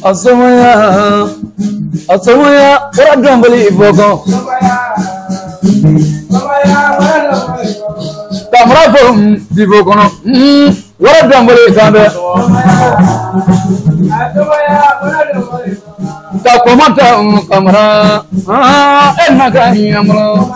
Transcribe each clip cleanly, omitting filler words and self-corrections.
Asomaya, ora dombali ibogo. Tamra bom dibogo no. Ora dombali gambe. Ta komata kamera. Enna gani amro.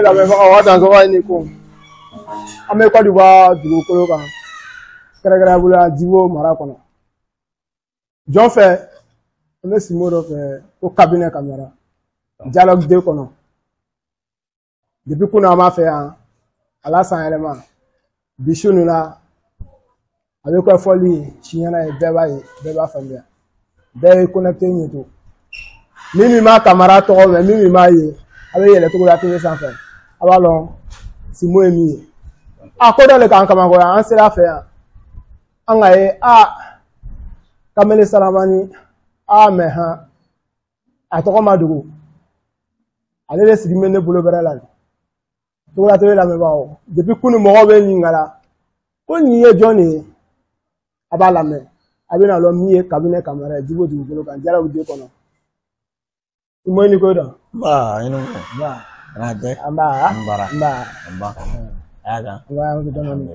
La même dans un nico. Ame kwa diwa dugo kolo kan. Kera bula diwo marakono. John fait on est simoro fait au cabinet caméra. Dialogue de kono. Depuis qu'on a ma fait à la sans élément. Bichou nous là. Avec quoi folie, chiena et beba famille. Beba connecté ni tout. Mimi ma camarade to mais mimi ma yi. Avec les tout la télé sans faire. Alors, si moi et mi. À quoi dans le camp comme on s'est la fait. On a Kamele Salamani mais à toi Madou. Allez laisser du mener pour le Berlin. Tout la télé la même depuis que nous m'avons venu là. On y est Johnny. Aba la main. Abina lo mi cabinet caméra dibo du bolo kan jara udi kono. Mo ni ko do. Ba ino. Ba. Ade. Amba. Amba. Aga. Wa ko do non.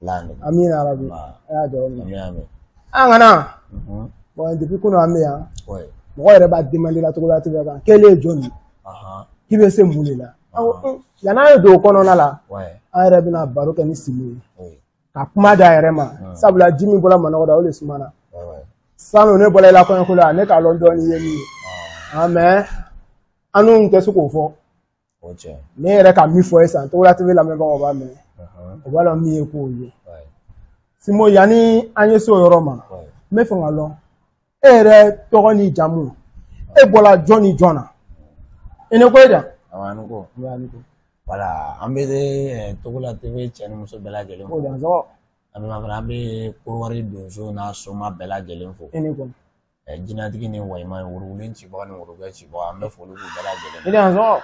Lande. Amina arabi. Ya do. Amin. Angana. Bon depuis qu'on a mis hein. Oui. Mo re ba demander la to la tv kan. Kele Johnny. Qui veut se mouler là. Yana do kono na la. Ouais. An re bina baro kan simi. Oui. Kuma da yɛrɛ ma sabula ji min bɔra manɔgɔ o le sumana sanu ne bɔra la kɔɲɔko la ne ka lɔn dɔɔni ye min ye mais anu tɛ se k'o fɔ ne yɛrɛ ka min fɔ ye san Togola TV lamɛnbagaw b'a mɛn o b'a dɔn min ye k'o ye Simo yanni an ye se o yɔrɔ ma n bɛ fɛ ka lɔn e yɛrɛ tɔgɔ ni jamu e bɔra jɔn ni jɔn na i ne ko ye da voilà, an bɛ Togola TV cɛ ni muso bɛɛ lajɛlen fo. An bɛ Korowari donso n'a soma bɛɛ lajɛlen fo. Jinɛtigi ni Wayima Worogulen cibaga ni Worobɛ cibaga an bɛ foli k'u bɛɛ lajɛlen.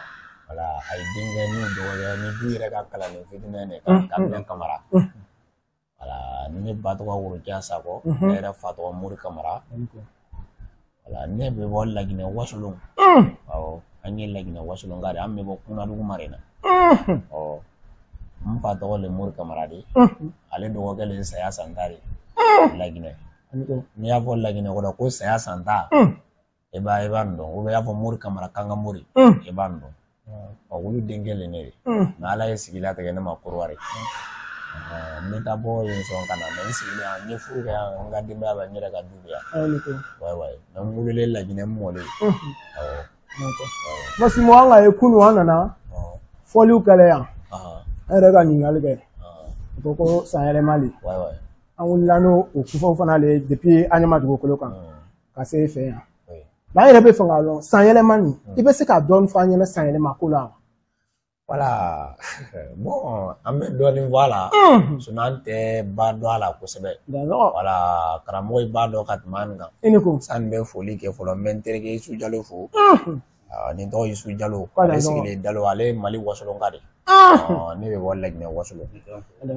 Voilà, a ye denkɛ ni dɔgɔkɛ ni du yɛrɛ ka kalanden fitinin de kan Kamalen Kamara. Voilà, ne ba tɔgɔ Worokiya Sakɔ, ne yɛrɛ fa tɔgɔ Mori Kamara. Voilà, ne bɛ bɔ Laginɛ Wasolon. Awɔ, an ye Laginɛ Wasolon ka de an bɛ bɔ Kunadugu Marena. N fa tɔgɔ le Mori Kamara de ale dɔgɔkɛ le Saya Santa de Laginɛ n'i y'a fɔ Laginɛ kɔrɔ ko Saya Santa i b'a dɔn ou bien i y'a fɔ Mori Kamara Kanga Mori i b'a dɔn olu denkɛ le ne de mais Ala ye sigi latigɛ ne ma Korowari n bɛ taa bɔ yen sɔn ka na mais n sigilen yan n ye furu kɛ yan n ka denbaya bɛ n yɛrɛ ka du bɛ yan mais n wololen Laginɛ n mɔlen parce que mo an ka ye kunu an nana foliw kɛlɛ yan an yɛrɛ ka ɲininkali kɛ ko san yɛlɛma le an wulila n'o kufaw fana le depuis an ɲɛma dugukolo kan ka se fɛ yan mais an yɛrɛ bɛ fɛ k'a dɔn san yɛlɛma nin i bɛ se ka dɔɔni fɔ an ɲɛna san yɛlɛma ko la voilà bon an bɛ dɔɔni fɔ a la sinon an tɛ ba dɔn a la kosɛbɛ voilà karamɔgɔ i b'a dɔn ka tɛmɛ an kan i ni ko sanni bɛ foli kɛ fɔlɔ n bɛ n terikɛ Isu Jalo fo nin tɔgɔ Isu Jalo ale sigilen Dalo ale Mali Wasolon ka de ne bɛ bɔ Laginɛ Wasolon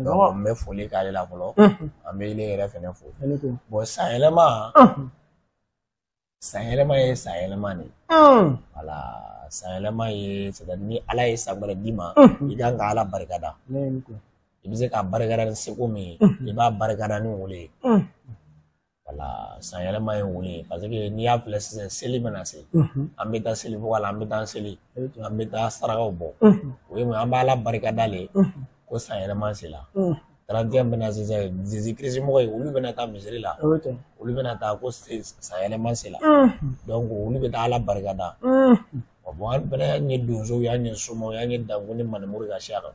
donc n bɛ foli k'ale la fɔlɔ an bɛ ile yɛrɛ fɛnɛ fo bon san yɛlɛma ye san yɛlɛma de voilà san yɛlɛma ye c'est à dire ni Ala ye san wɛrɛ d'i ma i kan ka Ala barikada i bɛ se ka barikada ni seko min ye i b'a barikada ni wolo ye voilà san yɛlɛma ye wolo ye parce que n'i y'a filɛ sisan seli bɛna se an bɛ taa seli fo ka la an bɛ taa seli an bɛ taa sarakaw bɔ o ye mun an bɛ Ala barikada le ko san yɛlɛma sela 31 bena sisan Jésus Christ mɔgɔ ye olu bena taa misiri la olu bena taa ko sayɛlɛma se la donc olu bɛ taa Ala barikada bon an fɛnɛ y'an ye donsow y'an ye somaw y'an ye danko ni manimuru ka siya kan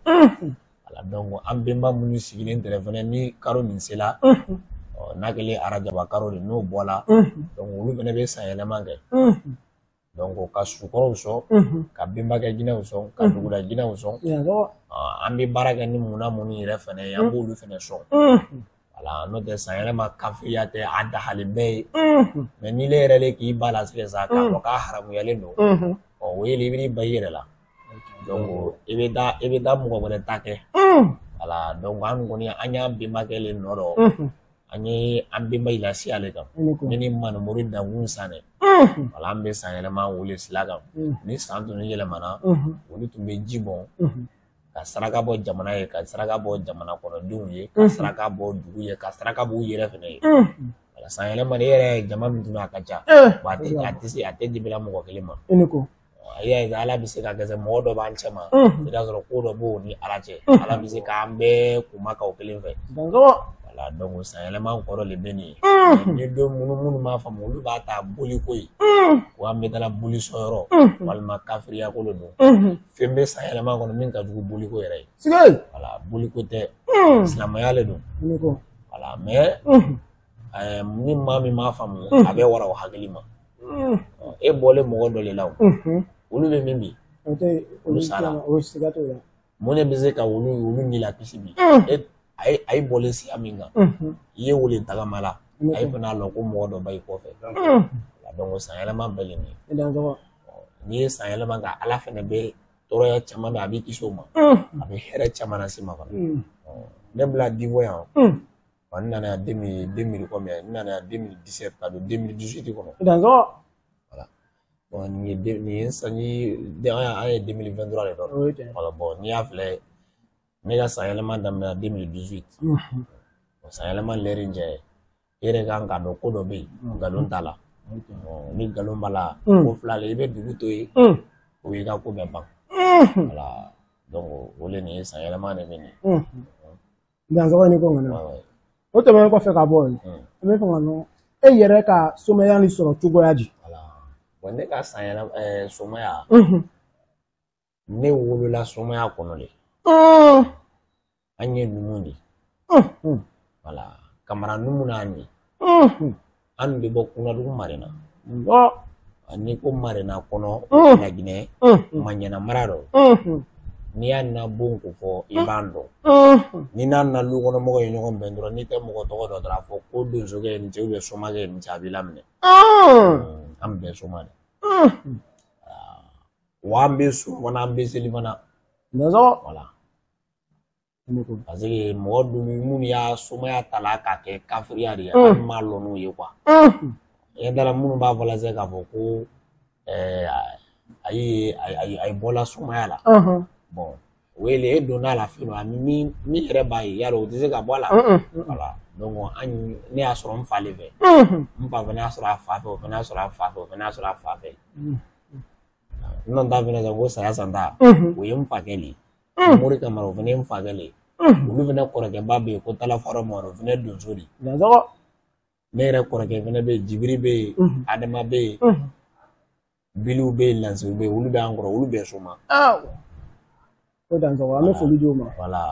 ala donc an benba minnu sigilen tɛrɛ fɛnɛ ni karo nin sela n'a kɛlen arajaba karo de n'o bɔla donc olu fɛnɛ bɛ sayɛlɛma kɛ donc ka sukɔrɔw sɔn ka benbakɛ jinɛw sɔn ka dugula jinɛw sɔn an bɛ baara kɛ ni munna minnu yɛrɛ fɛnɛ ye an b'olu fɛnɛ sɔn voilà n'o tɛ sayɛlɛma kafiriya tɛ a dahali bɛɛ ye mais n'i le yɛrɛ le k'i ba la sisan k'a fɔ k'a haramuyalen don o ye i b'i ba i yɛrɛ la donc i bɛ taa mɔgɔ wɛrɛ ta kɛ voilà donc an kɔni an y'an benbakɛ le nɔ dɔn an ye an benba lasiya ale kan ne ni manimuru dankun san dɛ voilà an bɛ sayɛlɛma wele sila kan ni san tun yɛlɛmana olu tun bɛ ji bɔn ka saraka bɔ jamana ye ka saraka bɔ jamana kɔnɔdenw ye ka saraka bɔ dugu ye ka saraka bɔ u yɛrɛ fɛnɛ ye voilà sayɛlɛma de yɛrɛ jama min tun a ka ca a tɛ dibila mɔgɔ kelen ma Ala bɛ se ka kɛ mɔgɔ dɔ b'an cɛ ma i b'a sɔrɔ ko dɔ b'o ni Ala cɛ Ala bɛ se k'an bɛɛ kumakaw kelen fɛ voilà donc sayɛlɛma kɔrɔ de bɛ nin ye ni don minnu m'a faamu olu b'a ta boliko ye ko an bɛ taa boli sɔyɔrɔ walima kafiriya ko de don fɛn bɛ sayɛlɛma kɔnɔ min ka jugu boliko yɛrɛ ye voilà boliko tɛ silamɛya le don voilà mais ni maa min m'a faamu a bɛ wara o hakili ma e bɔlen mɔgɔ dɔ de la olu bɛ min bi olu sara mun de bɛ se ka olu ni la kisi bi a ye bɔlen siya min kan i ye wele tagama la a ye fana lɔn ko mɔgɔ dɔ ba i kɔfɛ donc sayɛlɛma bɛɛ le nin n'i ye sayɛlɛma kan Ala fana bɛ tɔɔrɔya caman bɛ a b'i kisi o ma a bɛ hɛrɛ caman lase ma fana ne bila Divo yan n nana yan 2000 combien n nana yan 2017 ka don 2018 kɔnɔ voilà bon nin ye sanji an ye 2023 de dɔn voilà bon n'i y'a filɛ ne ka sayɛlɛma daminɛ 2018 sayɛlɛma lɛri cɛ e yɛrɛ kan k'a dɔn ko dɔ bɛ yen nkalon t'a la ni nkalon b'a la ko fila le i bɛ dugu to yen o y'i ka ko bɛɛ ban voilà donc o le nin ye sayɛlɛma de bɛ nin dansɔgɔ ni ko ŋɔnɔ o tɛmɛnen kɔfɛ ka bɔ yen an bɛ fɛ ka dɔn e yɛrɛ ka somaya ni sɔrɔ cogoya di bon ne ka sayɛlɛma somaya ne wolola somaya kɔnɔ de an ye numu de voilà kamara numu n'an ye an bɛ bɔ Kunadugu Marena ni ko Marena kɔnɔ Laginɛ Maɲana mara dɔ n'i y'a na bon ko fɔ i b'an dɔn ni n'a na lu kɔnɔ mɔgɔ ye ɲɔgɔn bɛn dɔrɔn n'i tɛ mɔgɔ tɔgɔ dɔ dɔrɔn a fɔ ko donsokɛ ye nin cɛ ou somakɛ ye nin cɛ a b'i laminɛ an bɛɛ soma de wa an bɛ so fana an bɛ seli fana voilà parce que mɔgɔ dun minnu y'a somaya ta la k'a kɛ kafiriya de ye an m'a lɔn n'o ye quoi e dara minnu b'a fɔ la se k'a fɔ ko a ye bɔla somaya la bon wele e donna la fɛn dɔ min yɛrɛ b'a ye yarɔ o tɛ se ka bɔ a la voilà donc ne y'a sɔrɔ n fa le fɛ n fa fana y'a sɔrɔ a fa fɛ o fana y'a sɔrɔ a fa fɛ o fana y'a sɔrɔ a fa fɛ n ta fana ko saya san ta o ye n fa kɛ le Mori Kamara o fana ye n fa kɛ le olu fana kɔrɔkɛba bɛ yen ko Talafaro Mɔrɔ o fana ye donso de ne yɛrɛ kɔrɔkɛ fana bɛ yen Jibiri bɛ yen Adama bɛ yen Biliw bɛ yen Lansiw bɛ yen olu bɛ an kɔrɔ olu bɛɛ soma ko dansɔgɔ an bɛ foli di o ma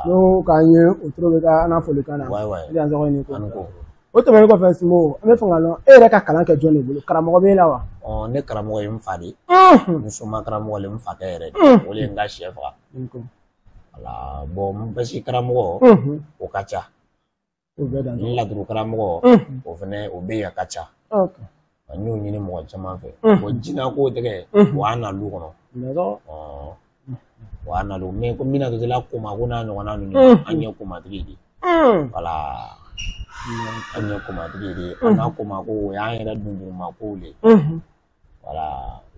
n'o k'an ye o toro bɛ ka an n'a foli kan na dansɔgɔ ni ko o tɛmɛnen kɔfɛ Simo an bɛ fɛ ka dɔn e yɛrɛ ka kalan kɛ jɔn de bolo karamɔgɔ b'e la wa ne karamɔgɔ ye n fa de n soma karamɔgɔ le n fa kɛ yɛrɛ de o le ye n ka sɛ faga voilà bon basi karamɔgɔ o ka ca n laturu karamɔgɔ o fana o bɛ yen a ka ca n y'o ɲini mɔgɔ caman fɛ bon jinako tɛgɛ o y'a na lu kɔnɔ wa nalu mais ko mina to la kuma ko na ɲɔgɔnna ninnu an ye komatigi de voilà an ye komatigi de an ka koma ko o y'an yɛrɛ dunduruma kow le voilà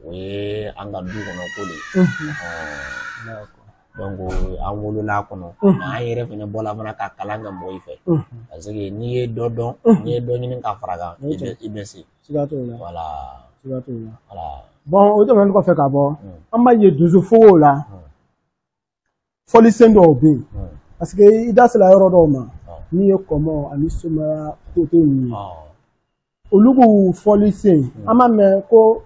o ye an ka du kɔnɔ ko le donc an wolola kɔnɔ an yɛrɛ fana bɔla fana ka kalan kɛ mɔgɔw fɛ parce que n'i ye dɔ dɔn n'i ye dɔ ɲini ka fara kan i bɛ se voilà bon o tɛmɛnen kɔfɛ ka bɔ an b'a ye donso fogow la fɔlisen dɔw bɛ yen parce que i da sela yɔrɔ dɔw ma n'i ye kɔmɔ ani somaya kote ninnu ye olu b'u fɔli sen an b'a mɛn ko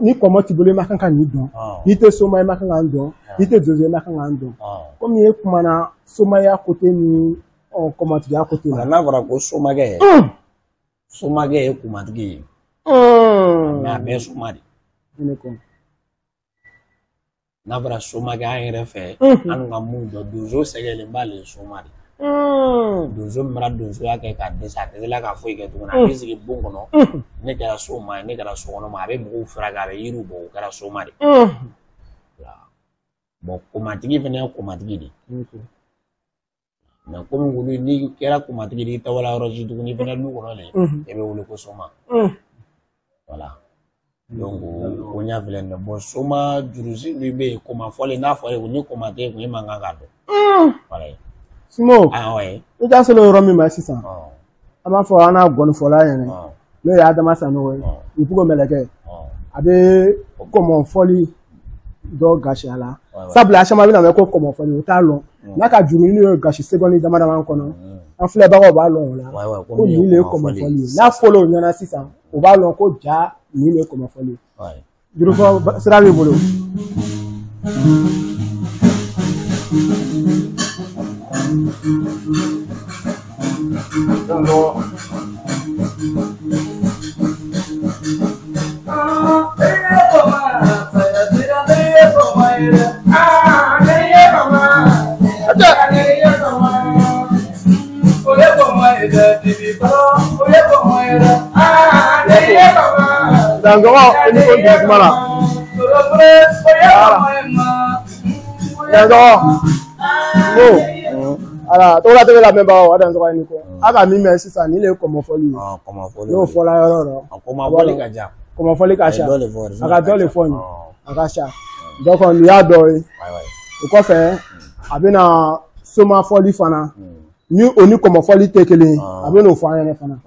ni kɔmɔ t'i bolo i ma kan ka nin dɔn n'i tɛ somaya i ma kan ka dɔn n'i tɛ donso i ma kan ka dɔn komi e kumana somaya kote ni kɔmɔtigiya kote la n'a fɔra ko somakɛ ye kumatigi ye mais a bɛɛ ye soma de n'a fɔra somakɛ an yɛrɛ fɛ an ka mun dɔn donso sɛgɛlen b'ale ye soma de donso min mana donsoya kɛ k'a dɛsɛ a tɛ se k'a foyi kɛ tuguni a bɛ sigi bon kɔnɔ ne kɛra soma ye ne kɛra sokɔnɔma a bɛ mɔgɔw furakɛ a bɛ yiriw bɔ o kɛra soma de bon komatigi fana ye komatigi de mais komi wulu n'i kɛra komatigi de i tawala yɔrɔ si tuguni fana du kɔnɔ de e bɛ wele ko soma voilà donc o ɲa filɛ nin ye bon soma jurusi min bɛ yen koma fɔlen n'a fɔra ko ni koma tɛ kun e man kan k'a dɔn voilà Simo i da selo yɔrɔ min ma sisan an b'a fɔ an n'a gɔnifɔla ɲɛna n'o ye Adama Sanogo ye Ipugo Mɛlɛkɛ a bɛ kɔmɔfɔli dɔ gasi a la sabula a caman bɛna mɛn ko kɔmɔfɔli o t'a lɔn n'a ka juru n'o ye gasi seconde dama dama kɔnɔ an filɛbagaw b'a lɔn o la ko nin de ye kɔmɔfɔli ye n'a fɔla o ɲɛna sisan o b'a lɔn ko ja nin de ye kɔmɔfɔli ye jurufɔ sira b'i bolo. Ala to la tebe la memba o adan so ni ko aka mi me sisa ni le kɔmɔfɔli n'o fɔla yɔrɔ yɔrɔ kɔmɔfɔli ka ja kɔmɔfɔli ka ca aka dɔ le fɔ ni a ka ca donc ni y'a dɔ ye o kɔfɛ a bɛna somafɔli fana ni o ni kɔmɔfɔli tɛ kelen a bɛ n'o fɔ an ɲɛna fana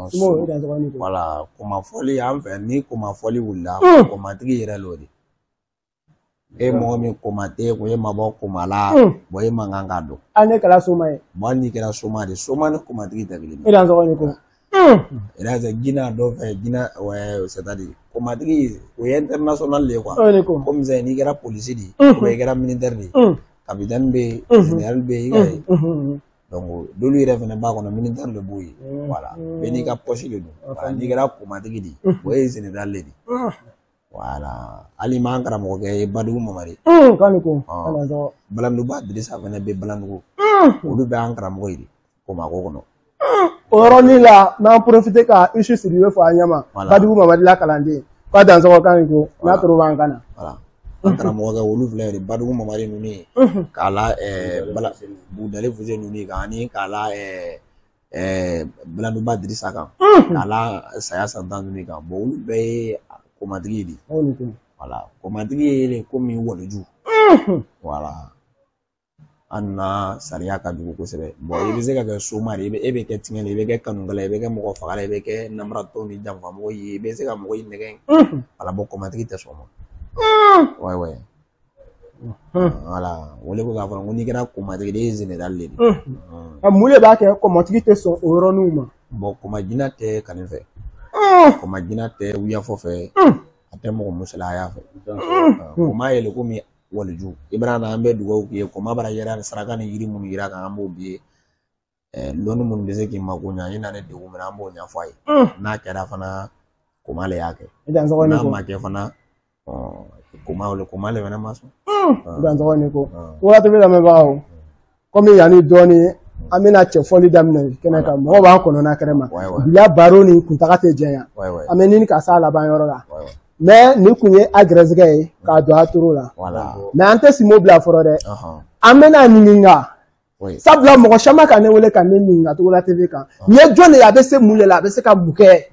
Simo e da so ni ko voilà kɔmɔfɔli an fɛ ni kɔmɔfɔli wulila kɔmatigi yɛrɛ l'o de e mɔgɔ min koma tɛ ko e ma bɔ koma la bon e man kan k'a dɔn an ne kɛra soma ye bon n'i kɛra soma de soma ni komatigi tɛ kelen e da so ni ko Gina dɔ fɛ Gina c'est-à-dire komatigi o ye international de ye quoi comme ça n'i kɛra polisi de ye ou i kɛra militaire de ye capitaine bɛ yen général bɛ yen i ka ye donc dolu yɛrɛ fana b'a kɔnɔ militaire de b'o ye voilà bɛɛ n'i ka poche de don n'i kɛra komatigi de ye o ye général de ye voilà hali m'an karamɔgɔkɛ ye Badugu Mamari Balandugu Dirisa fana bɛ Balandugu olu bɛ an karamɔgɔ ye Komako kɔnɔ o yɔrɔnin la n'an profiter ka Isu Sidibe fɔ an ɲɛma Badugu Mamari la kalanden k'a dansɔgɔ kan ko n'a toro b'an kana voilà an karamɔgɔkɛ olu filɛ de Badugu Mamari ninnu ye k'a la Budale Fuse ninnu ye ani k'a la Balandugu Dirisa kan k'a la Saya Santan ninnu kan bon olu bɛɛ ye komatigi de voilà komatigi ye komi waliju voilà an na sariya ka jugu kosɛbɛ bon i bɛ se ka kɛ soma de e bɛ kɛ tiɲɛ de i bɛ kɛ kanukɛla i bɛ kɛ mɔgɔ fagala i bɛ kɛ namaratɔ ni janfamɔgɔ ye i bɛ se ka mɔgɔ in nɛgɛn voilà bon komatigi tɛ sɔn ma ouais voilà o le ko k'a fɔ ko n'i kɛra komatigi de ye général de ye mun de b'a kɛ komatigi tɛ sɔn o yɔrɔninw ma bon komajina tɛ kanni fɛ komajina tɛ wuyafɔ fɛ a tɛ mɔgɔ musalaya fɛ koma yɛlɛ komi waliju i bɛna na an bɛ dugawu k'i ye koma bara yɛrɛ saraka ni yiri minnu yira kan an b'o b'i ye lɔnni minnu bɛ se k'i mako ɲa i na ne degun min na an b'o ɲɛfɔ a ye n'a kɛra fana koma le y'a kɛ n'a ma kɛ fana koma le fana ma sɔn dansɔgɔ ni ko waati bɛ lamɛnbagaw komi yanni dɔɔnin an bɛna cɛfɔli daminɛ kɛnɛ kan mɔgɔw b'an kɔnɔna kɛnɛ ma bila baro ni kuntaga tɛ jɛnya an bɛ ɲini ka s'a laban yɔrɔ la mais nin kun ye a gɛrɛsɛgɛ ye k'a don a toro la mais an tɛ Simo bila fɔlɔ dɛ an bɛna ɲininka sabula mɔgɔ caman ka ne wele ka ne ɲininka Togola TV kan nin ye jɔn de ye a bɛ se mun de la a bɛ se ka mun kɛ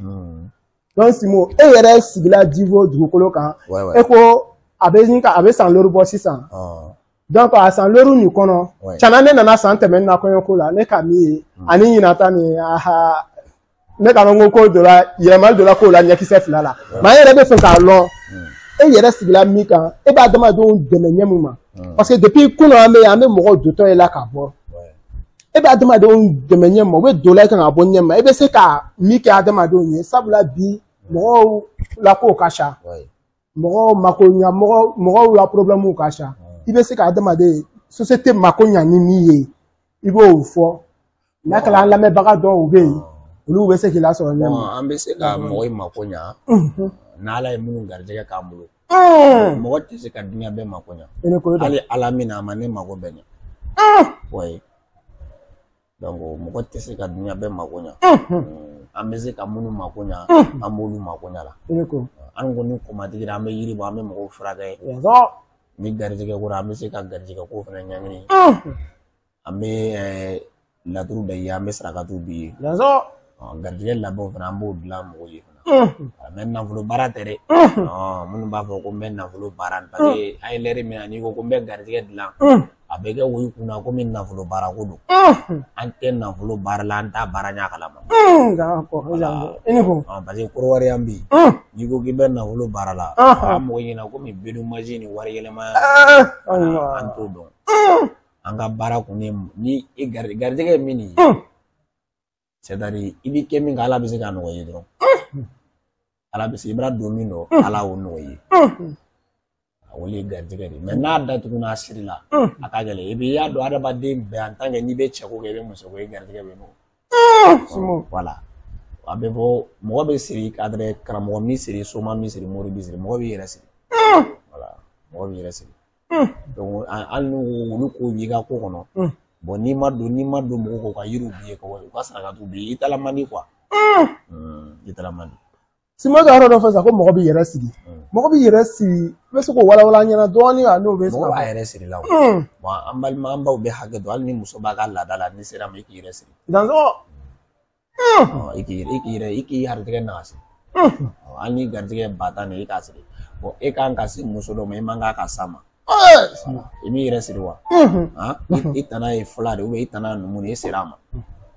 donc Simo e yɛrɛ sigila Djibo dugukolo kan e ko a bɛ san lori bɔ sisan donc a san lori nin kɔnɔ cana ne nana san tɛmɛnen na kɔɲɔko la ne ka min ye ani ɲinata nin ne ka dɔn ko dɔ la yɛlɛmali dɔ la k'o la ɲɛkisɛ fila la mais an yɛrɛ bɛ fɛ k'a lɔn e yɛrɛ sigila min kan e b'a adamadenw dɛmɛ ɲɛ min ma parce que depuis kunun an bɛ mɔgɔ dotɔ ye la ka bɔ e bɛ adamadenw dɛmɛ ɲɛ ma u bɛ don la kan ka bɔ ɲɛ ma e bɛ se ka min kɛ adamadenw ye sabula bi mɔgɔw la ko ka ca mɔgɔw mako ɲa mɔgɔw la problème ka ca i bɛ se ka adamaden société mako ɲa ni min ye i b'o fɔ n'a kɛra an lamɛnbaga dɔw bɛ yen olu bɛ se k'i lasɔrɔ ɲɛ ma an bɛ se ka mɔgɔ mako ɲa n'ala ye minnu garijɛgɛ k'an bolo mɔgɔ tɛ se ka dunya bɛɛ mako ɲa hali ala min na a ma ne mako bɛ ɲa ouais donc mɔgɔ tɛ se ka dunya bɛɛ mako ɲa an bɛ se ka minnu mako ɲa an b'olu mako ɲa la an kɔni komatigi an bɛ yiri bɔ an bɛ mɔgɔw furakɛ ni garijɛgɛ ko an bɛ se ka garijɛgɛ ko fana ɲɛɲini an bɛ laturu bɛ ye an bɛ sarakatu bi ye garijɛgɛ labɛnw fana an b'o dilan mɔgɔw ye mɛ nafolo baara tɛ dɛ minnu b'a fɔ ko n bɛ nafolo baara parce que an ye lɛri min na n'i ko ko n bɛ garijɛgɛ dilan a bɛ kɛ woyi kunna komi nafolo baara ko don an tɛ nafolo baara la an t'a baara ɲɛ kalama parce que kɔrɔwari yan bi n'i ko k'i bɛ nafolo baara la an mɔgɔ ɲɛna komi bedumasi ni wari yɛlɛma an t'o dɔn an ka baara kun ye ni garijɛgɛ ye min ye c'est à dire i b'i kɛ min kɛ ala bɛ se k'a nɔgɔya ye dɔrɔn ala bɛ se i bɛna don min dɔn ala y'o nɔgɔya ye a wele ye garijɛgɛ de mais n'a datugu n'a siri la a ka gɛlɛn et puis i y'a dɔn adamaden bɛɛ en tant que n'i bɛ cɛ ko kɛ i bɛ muso ko i garijɛgɛ bɛ nɔgɔ voilà a bɛ fɔ mɔgɔ bɛ siri cadre karamɔgɔ min siri soma min siri mori min siri mɔgɔ b'i yɛrɛ siri voilà mɔgɔ b'i yɛrɛ siri donc hali n'olu ko b'i ka ko kɔnɔ bon n'i ma don mɔgɔw ko ka yiriw b'i ye u ka sarakatu b'i ye i tala man di quoi i tala man di Simo ka yɔrɔ dɔ fɔ sisan ko mɔgɔ b'i yɛrɛ sigi mɔgɔ b'i yɛrɛ sigi i bɛ se k'o walawala ɲɛna dɔɔnin a n'o bɛ se mɔgɔ b'a yɛrɛ siri la bon an balima an baw bɛ hakɛ dɔn hali ni muso b'a ka laada la ni sera ma i k'i yɛrɛ siri i k'i garijɛgɛ nagasi hali ni garijɛgɛ ba tan i k'a siri bon e kan ka se muso dɔ ma i man kan ka s'a ma i b'i yɛrɛ siri wa i tana ye fila de i tana numu de i sera a ma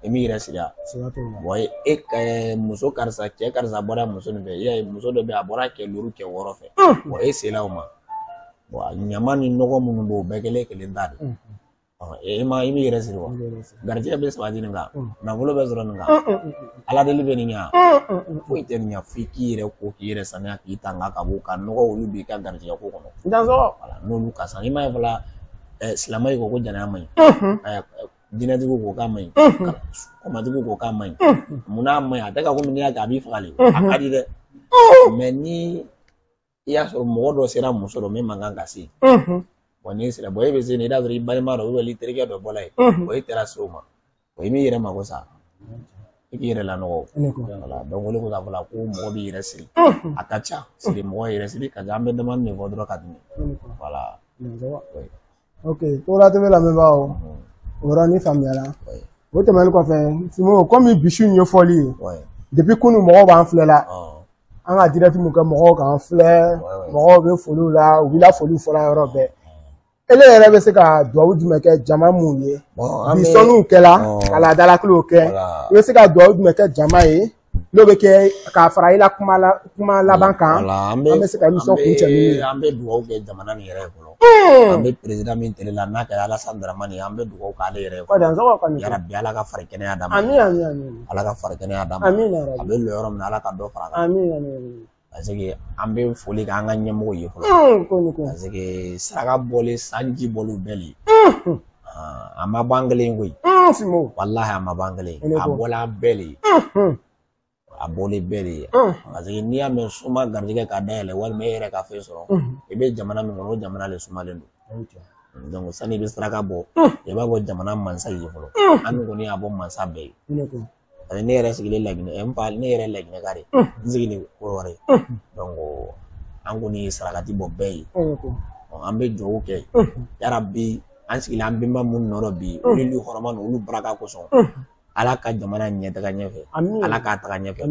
i b'i yɛrɛ siri wa e ka muso karisa cɛ karisa bɔra muso nin fɛ i y'a ye muso dɔ bɛ a bɔra cɛ duuru cɛ wɔɔrɔ fɛ wa e sera o ma ɲama ni nɔgɔ minnu b'o bɛɛ kelen ta de i b'i yɛrɛ siri wa garijɛgɛ bɛ sabati nin kan nafolo bɛ sɔrɔ nin kan ala deli bɛ nin ɲa foyi tɛ nin ɲa f'i k'i yɛrɛ ko k'i yɛrɛ sanuya k'i tanga ka bɔ ka nɔgɔ olu b'i ka garijɛgɛ ko kɔnɔ n'olu ka san i m'a ye fɔla silamɛ ko janaya man ɲi dinɛtigiw ko k'a man ɲi kɔmatigiw ko k'a man ɲi munna man ɲi a tɛ ka komi n'i y'a kɛ a b'i fagali a ka di dɛ mais ni i y'a sɔrɔ mɔgɔ dɔ sera muso dɔ min man kan ka se bon n'i sera bon e bɛ se nin i b'a sɔrɔ i balima dɔ i terikɛ dɔ bɔla ye bon e taara se o ma bon i b'i yɛrɛ mako sa i k'i yɛrɛ lanɔgɔ voilà donc olu ko k'a fɔ la ko mɔgɔ b'i yɛrɛ siri a ka ca siri mɔgɔ yɛrɛ siri ka ca an bɛ dama min fɔ dɔrɔn ka tɛmɛ voilà ok Togola TV lamɛnbagaw o yɔrɔnin faamuyala o tɛmɛnen kɔfɛ Simo komi bi su ɲɛfɔli ye depuis kunun mɔgɔw b'an filɛ la an ka direct mun kɛ mɔgɔw k'an filɛ mɔgɔw bɛ foliw la u b'i la foliw fɔla yɔrɔ bɛɛ ele yɛrɛ bɛ se ka duwawu jumɛn kɛ jama mun ye bi sɔnniw kɛla ka laadalakilew kɛ i bɛ se ka duwawu jumɛn kɛ jama ye n'o bɛ kɛ k'a fara i la kuma laban kan an bɛ se ka émission kuncɛ min ye an bɛ duwawu kɛ jamana nin yɛrɛ ye fɔlɔ an bɛ président min tɛle la n'a kɛra Alassane Dramane an bɛ duwawu k'ale yɛrɛ ye yarabi ala ka fari kɛnɛya d'a ma ala ka fari kɛnɛya d'a ma a bɛ lɔ yɔrɔ min na ala ka dɔ fara kan parce que an bɛ foli kɛ an ka ɲɛmɔgɔw ye fɔlɔ parce que saraka bɔlen sanji bɔlen bɛɛ le a ma ban kelen koyi walahi a ma ban kelen a bɔla an bɛɛ le a bɔlen bɛɛ de ye parce que n'i y'a mɛn suma garijɛgɛ ka dayɛlɛ walima e yɛrɛ ka fɛn sɔrɔ i bɛ jamana min kɔnɔ o jamana le sumalen don donc sani i bɛ saraka bɔ i b'a fɔ jamana mansa ye fɔlɔ an kɔni y'a bɔ mansa bɛɛ ye parce que ne yɛrɛ sigilen Laginɛ ne yɛrɛ Laginɛ ka de n sigilen Kɔrɔwari donc an kɔni ye sarakati bɔ bɛɛ ye an bɛ duwawu kɛ yarabi an sigilen an bɛnba minnu nɔrɔ bi olu hɔrɔma olu baraka kosɔn ala ka jamana ɲɛtaga ɲɛfɛ ala k'a taga ɲɛfɛ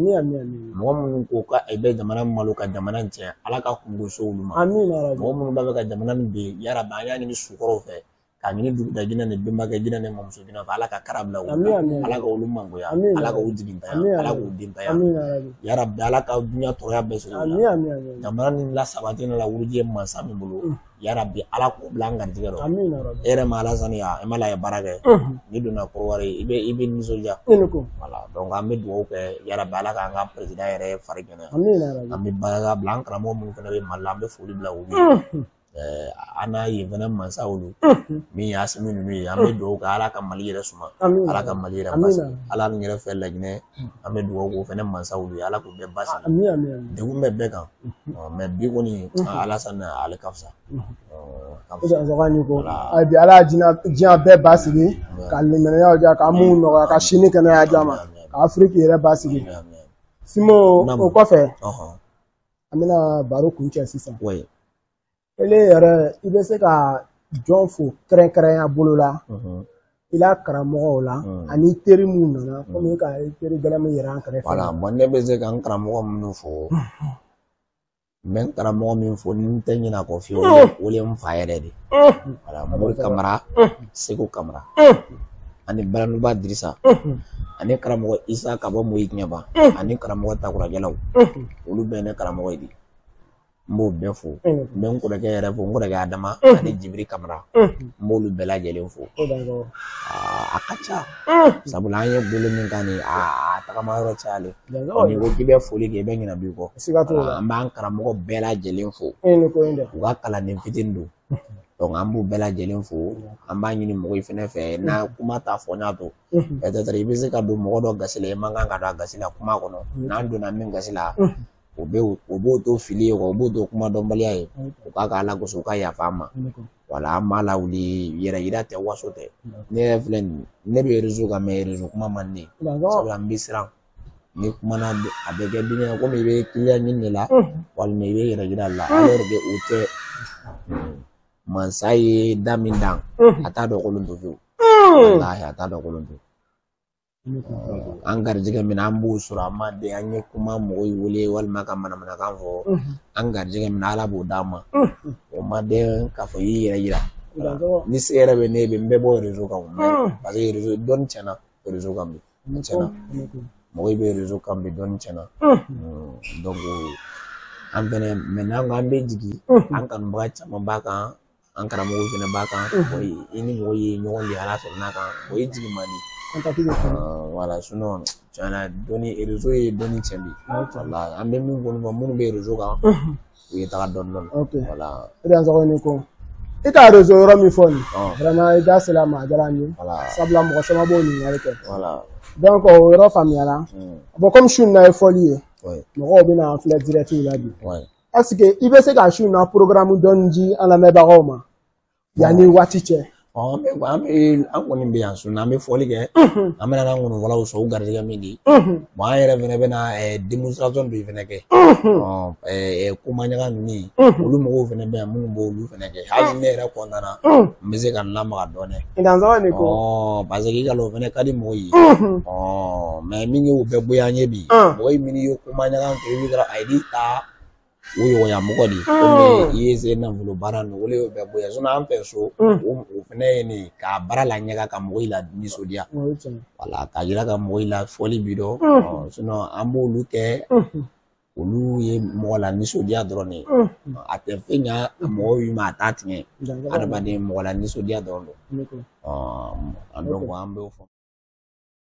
mɔgɔ minnu ko ka bɛ jamana malo ka jamana tiɲɛ ala ka kungo so olu ma mɔgɔ minnu b'a fɛ ka jamana nin bin yarabi an y'a ɲini sukɔrɔw fɛ kami ni dugu da jinɛ ni benbakɛ jinɛ ni mamuso jinɛ fɛ ala ka kara bila u ala ka olu mangoya ala ka u jigintanya ala k'u dentanya ya rabbi ala ka dunya tɔɔrɔya bɛɛ sɔrɔ u la jamana ni lasabati la wuruji ye mansa min bolo ya rabbi ala k'o bila an garijɛgɛ rɔ e yɛrɛ ma ala saniya e ma la ye baara kɛ ni donna Korowari i bɛ nisɔndiya voilà donc an bɛ dugawu kɛ ya rabbi ala k'an ka président yɛrɛ fari kɛnɛ an bɛ barika bila an karamɔgɔ minnu fana bɛ Mali la an bɛ foli bila olu an n'a ye fana mansa olu min y'a simi ninnu ye an bɛ dugawu kɛ ala ka Mali yɛrɛ suma ala ka Mali yɛrɛ basigi ala ni yɛrɛ fɛ Laginɛ an bɛ dugawu k'o fana mansa olu ye ala k'u bɛɛ basigi degun bɛ bɛɛ kan mais bi kɔni ala sani ale ka fisa bi ala diɲɛ bɛɛ basigi ka limaniyaw diya ka mun nɔgɔya ka sini kɛnɛya diya ma ka Afiriki yɛrɛ basigi Simo o kɔfɛ an bɛna baro kun cɛ sisan ele yɛrɛ i bɛ se ka jɔn fo kɛrɛnkɛrɛnya bolo la i la karamɔgɔw la ani teri minnu nana komi ka teri gɛlɛn yɛrɛ an kɛrɛfɛ voilà bon ne bɛ se ka n karamɔgɔ minnu fo n bɛ n karamɔgɔ min fo ni n tɛ ɲinɛ kɔ fiyewu o ye n fa yɛrɛ de voilà Mori Kamara Segu Kamara ani Balanuba Dirisa ani karamɔgɔ Isa ka bɔ Moyi Ɲɛba ani karamɔgɔ Takurajɛlaw olu bɛɛ ne karamɔgɔ ye de n b'o bɛɛ fo n bɛ n kɔrɔkɛ yɛrɛ fo n kɔrɔkɛ Adama ani Jibiri Kamara n b'olu bɛɛ lajɛlen fo a ka ca sabula an ye bolo min kan nin a tagama yɔrɔ cayalen ni ko k'i bɛ foli kɛ i bɛ ɲinɛ b'i kɔ an b'an karamɔgɔ bɛɛ lajɛlen fo u ka kalanden fitinin don donc an b'u bɛɛ lajɛlen fo an b'a ɲini mɔgɔw fɛnɛ fɛ n'a kuma ta fɔ ɲa to peut-être i bɛ se ka don mɔgɔ dɔ gasi la i man kan ka don a gasi la kuma kɔnɔ n'an donna min gasi la o b'o to fili ye o b'o to kuma dɔnbaliya ye u k'a ka ala gosi u ka yafa an ma wala an b'a lawuli yɛrɛ yira tɛ waso tɛ ne yɛrɛ filɛ nin ne bɛ réseau kan mais réseau kuma man di ne ye sabula n bɛ siran ni kumana a bɛ kɛ dingɛ komi i bɛ kiliyan ɲini de la walima i bɛ yɛrɛ yira la alors que o tɛ mansa ye da min dan a t'a dɔn kolon to fiyewu walahi a t'a dɔn kolon to an garijɛgɛ min an b'o sɔrɔ an ma den an ye kuma mɔgɔw wele walima ka manamanakan fɔ an garijɛgɛ min ala b'o d'an ma o ma den k'a fɔ i y'i yɛrɛ yira ni se yɛrɛ bɛ ne bɛ n bɛ bɔ réseau kan parce que réseau dɔnni tiɲɛna réseau kan bi tiɲɛna mɔgɔw bɛ réseau kan bi dɔnni tiɲɛna donc an fɛnɛ maintenant an bɛ jigin an kanubaga caman b'a kan an karamɔgɔw fɛnɛ b'a kan i ni mɔgɔ ye ɲɔgɔn ye ala sɔrɔ n'a kan o ye jigin man di voilà sinon tiɲɛna dɔnni réseau ye dɔnni tiɲɛ bi voilà an bɛ min fɔ minnu bɛ réseau kan u ye taga dɔɔni dɔɔni voilà i ka réseau yɔrɔ min fɔ nin vraiment i da sera ma a diyara n ye sabula mɔgɔ caman b'o ɲininkali kɛ donc o yɔrɔ faamuyara bon comme su in na ye fɔli ye mɔgɔw bɛna an filɛ direct la bi est-ce que i bɛ se ka su in na programme dɔɔni di an lamɛnbagaw ma yanni waati cɛ an kɔni bɛ yan sun an bɛ fɔli kɛ an bɛna n'an kɔnɔfɔlaw sɔrɔ u garijɛgɛ min di bon an yɛrɛ fɛnɛ bɛna démonstration dɔ fɛnɛ kɛ komaɲaga ninnu olu mɔgɔw fɛnɛ bɛ yan minnu b'olu fɛnɛ kɛ hali ne yɛrɛ kɔntana n bɛ se ka n lamaga dɔɔni parce que i ka o fɛnɛ ka di mɔgɔw ye mais min y'o bɛɛ bɔ an ye bi mɔgɔ min ye komaɲaga kɛ i bɛ dɔrɔn a ye ta o yɔgɔya mɔgɔ de komi i ye se nafolo baara ninnu o le y'o bɛɛ bɔ yan sinon an fɛ so o fɛnɛ ye nin ka baara la ɲɛga ka mɔgɔw la nisɔndiya wala ka yira ka mɔgɔw la fɔli bi dɔn sinon an b'olu kɛ olu ye mɔgɔ la nisɔndiya dɔrɔn de a tɛ fɛn ɲa mɔgɔw ma a t'a tiɲɛ adamaden mɔgɔ la nisɔndiya dɔrɔn don donc an b'o fɔ